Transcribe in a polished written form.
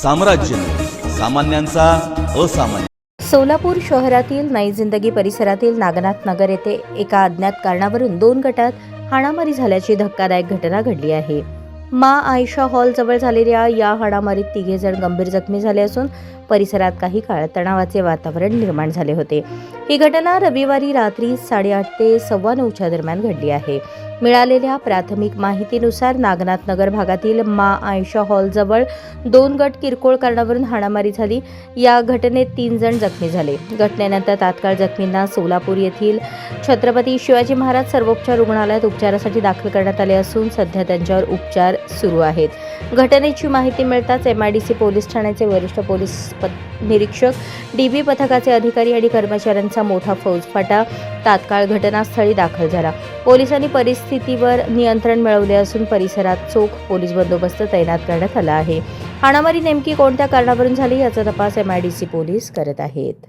साम्राज्य सामान्यांचा असामान्य। सोलापूर शहरातील नई जिंदगी परिसरातील नागनाथ नगर येथे एका अज्ञात कारणावरून 2 गटात हाणामारी झाल्याची धक्कादायक घटना घडली आहे। मा आयशा हॉल जवळ झालेल्या या हाणामारीत 3 जण गंभीर जखमी झाले असून परिसरात काही काळ तणावाचे वातावरण निर्माण झाले होते। ही घटना रविवारी रात्री 8:30 ते 9:15 दरम्यान घडली आहे। मिळालेल्या प्राथमिक माहितीनुसार नागनाथ नगर भागातील मा आयशा हॉल जवळ 2 गट किरकोळ कारणावरून हाणामारी झाली। या घटनेत 3 जण जखमी झाले। घटनेनंतर तात्काळ जखमींना सोलापूर येथील छत्रपती शिवाजी महाराज सर्वोपचार रुग्णालयात उपचारासाठी दाखल करण्यात आले असून सध्या त्यांच्यावर उपचार सुरू आहेत। घटनेची माहिती मिळताच MIDC पोलीस ठाण्याचे वरिष्ठ पोलीस निरीक्षक DB पथकाचे अधिकारी आणि कर्मचाऱ्यांचा मोठा फौजफाटा तात्काळ घटनास्थळी दाखल झाला। पोलिसांनी परिस्थितीवर नियंत्रण मिळवले असून परिसरात चोख पोलीस बंदोबस्त तैनात करण्यात आला आहे। हाणामारी नेमकी कोणत्या कारणावरून झाली याचा तपास MIDC पोलीस करत आहेत।